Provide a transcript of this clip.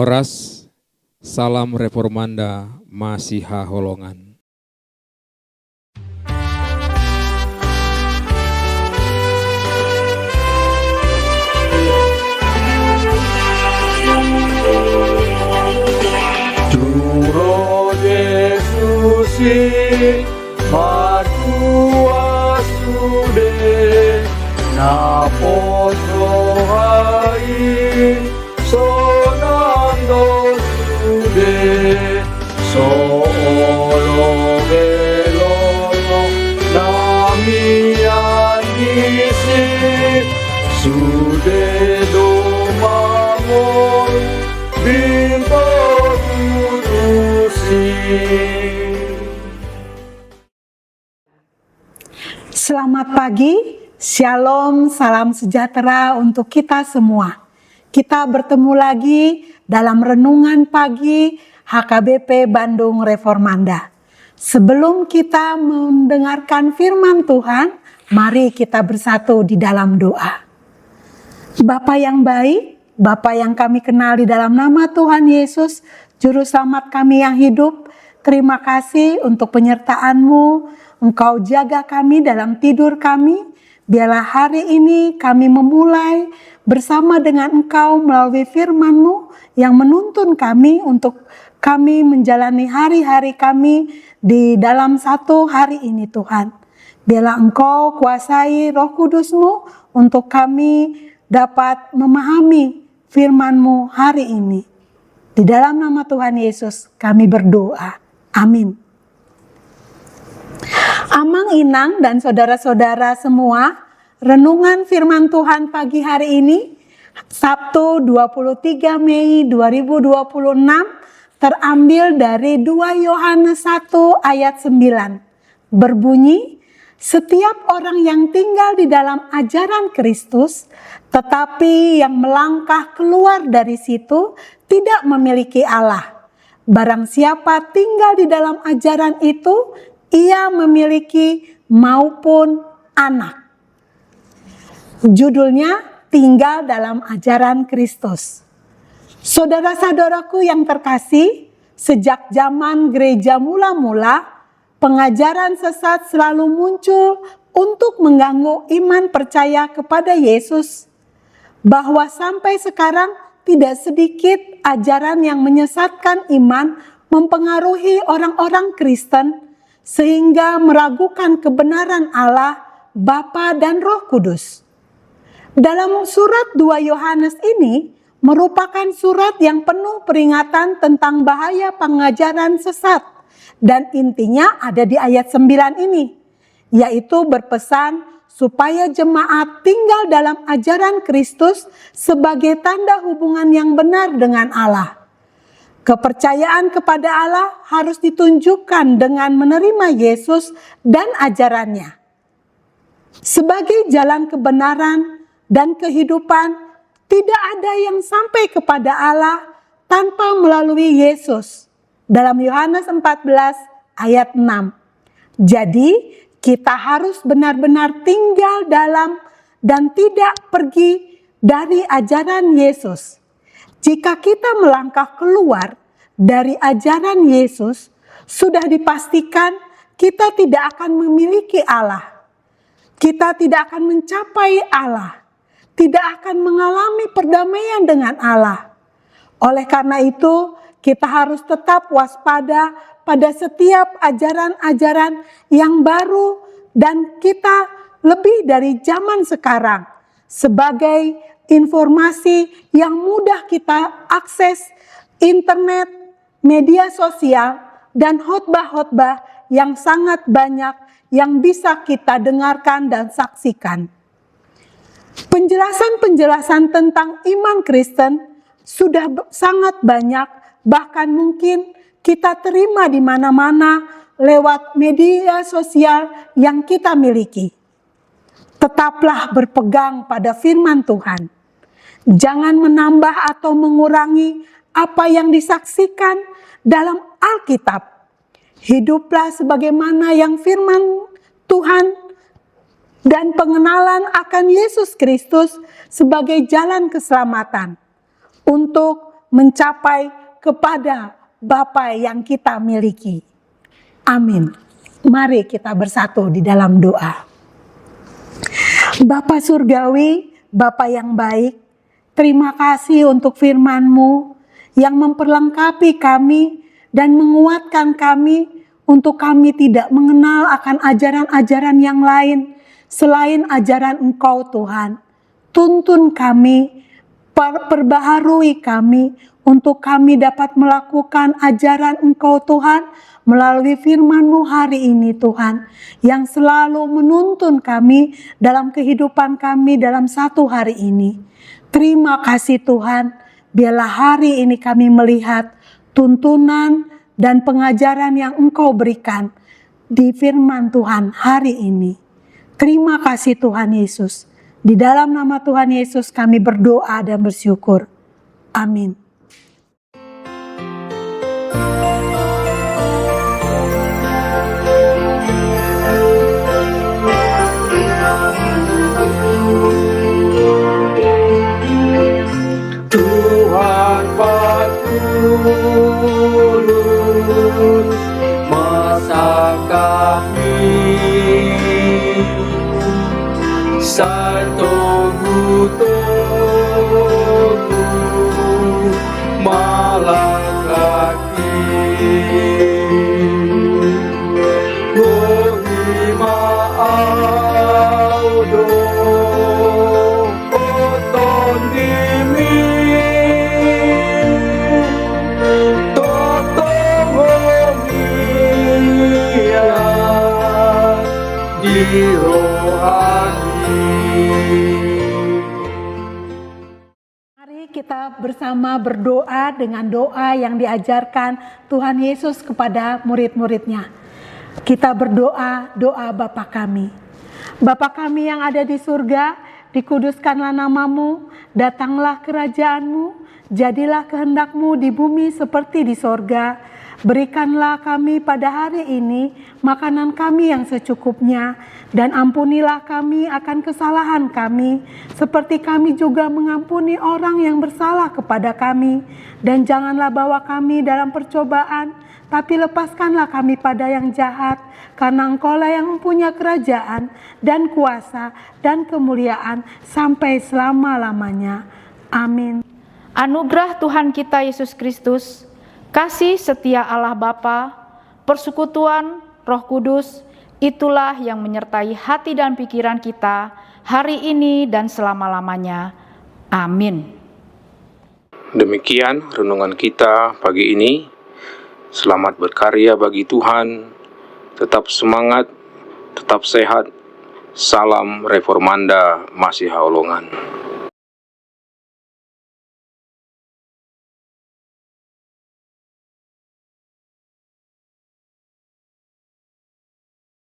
Horas, salam Reformanda, Masiha Holongan. Turo Yesusi Matua sude Napoto hai Sonando sude Soolo velono Nami andisi Sude domamon Binto Selamat pagi, shalom, salam sejahtera untuk kita semua. Kita bertemu lagi dalam renungan pagi HKBP Bandung Reformanda. Sebelum kita mendengarkan firman Tuhan, mari kita bersatu di dalam doa. Bapa yang baik, Bapa yang kami kenal di dalam nama Tuhan Yesus, Juru Selamat kami yang hidup, terima kasih untuk penyertaan-Mu. Engkau jaga kami dalam tidur kami. Biarlah hari ini kami memulai bersama dengan Engkau melalui firman-Mu yang menuntun kami untuk kami menjalani hari-hari kami di dalam satu hari ini Tuhan. Biarlah Engkau kuasai Roh Kudus-Mu untuk kami dapat memahami firman-Mu hari ini. Di dalam nama Tuhan Yesus kami berdoa. Amin. Amang Inang dan saudara-saudara semua, renungan firman Tuhan pagi hari ini, Sabtu 23 Mei 2026, terambil dari 2 Yohanes 1 ayat 9. Berbunyi, setiap orang yang tinggal di dalam ajaran Kristus, tetapi yang melangkah keluar dari situ, tidak memiliki Allah. Barang siapa tinggal di dalam ajaran itu, ia memiliki maupun anak. Judulnya, tinggal dalam ajaran Kristus. Saudara-saudaraku yang terkasih, sejak zaman gereja mula-mula, pengajaran sesat selalu muncul untuk mengganggu iman percaya kepada Yesus. Bahwa sampai sekarang tidak sedikit ajaran yang menyesatkan iman mempengaruhi orang-orang Kristen sehingga meragukan kebenaran Allah, Bapa dan Roh Kudus. Dalam surat 2 Yohanes ini merupakan surat yang penuh peringatan tentang bahaya pengajaran sesat. Dan intinya ada di ayat 9 ini, yaitu berpesan supaya jemaat tinggal dalam ajaran Kristus sebagai tanda hubungan yang benar dengan Allah. Kepercayaan kepada Allah harus ditunjukkan dengan menerima Yesus dan ajarannya. Sebagai jalan kebenaran dan kehidupan, tidak ada yang sampai kepada Allah tanpa melalui Yesus. Dalam Yohanes 14 ayat 6. Jadi kita harus benar-benar tinggal dalam dan tidak pergi dari ajaran Yesus. Jika kita melangkah keluar dari ajaran Yesus, sudah dipastikan kita tidak akan memiliki Allah. Kita tidak akan mencapai Allah. Tidak akan mengalami perdamaian dengan Allah. Oleh karena itu, kita harus tetap waspada pada setiap ajaran-ajaran yang baru dan kita lebih dari zaman sekarang sebagai informasi yang mudah kita akses internet, media sosial, dan khotbah-khotbah yang sangat banyak yang bisa kita dengarkan dan saksikan. Penjelasan-penjelasan tentang iman Kristen sudah sangat banyak, bahkan mungkin kita terima di mana-mana lewat media sosial yang kita miliki. Tetaplah berpegang pada firman Tuhan. Jangan menambah atau mengurangi apa yang disaksikan dalam Alkitab. Hiduplah sebagaimana yang firman Tuhan dan pengenalan akan Yesus Kristus sebagai jalan keselamatan untuk mencapai kepada Bapa yang kita miliki. Amin. Mari kita bersatu di dalam doa. Bapa Surgawi, Bapa yang baik, terima kasih untuk firman-Mu yang memperlengkapi kami dan menguatkan kami untuk kami tidak mengenal akan ajaran-ajaran yang lain selain ajaran Engkau Tuhan. Tuntun kami, perbaharui kami untuk kami dapat melakukan ajaran Engkau Tuhan melalui firman-Mu hari ini Tuhan, yang selalu menuntun kami dalam kehidupan kami dalam satu hari ini. Terima kasih Tuhan, biarlah hari ini kami melihat tuntunan dan pengajaran yang Engkau berikan di firman Tuhan hari ini. Terima kasih Tuhan Yesus. Di dalam nama Tuhan Yesus kami berdoa dan bersyukur. Amin. Tuhan patulus masa kami Sartogu-togu malakaki Gohima audo oton dimi Totohomia di rohani. Mari kita bersama berdoa dengan doa yang diajarkan Tuhan Yesus kepada murid-muridnya. Kita berdoa, doa Bapa kami. Bapa kami yang ada di surga, dikuduskanlah namamu, datanglah kerajaanmu, jadilah kehendak-Mu di bumi seperti di sorga. Berikanlah kami pada hari ini makanan kami yang secukupnya, dan ampunilah kami akan kesalahan kami, seperti kami juga mengampuni orang yang bersalah kepada kami. Dan janganlah bawa kami dalam percobaan, tapi lepaskanlah kami pada yang jahat, karena Engkau-lah yang mempunyai kerajaan dan kuasa dan kemuliaan sampai selama-lamanya. Amin. Anugerah Tuhan kita Yesus Kristus, kasih setia Allah Bapa, persekutuan Roh Kudus, itulah yang menyertai hati dan pikiran kita hari ini dan selama-lamanya. Amin. Demikian renungan kita pagi ini. Selamat berkarya bagi Tuhan. Tetap semangat, tetap sehat. Salam Reformanda Masiha Holongan.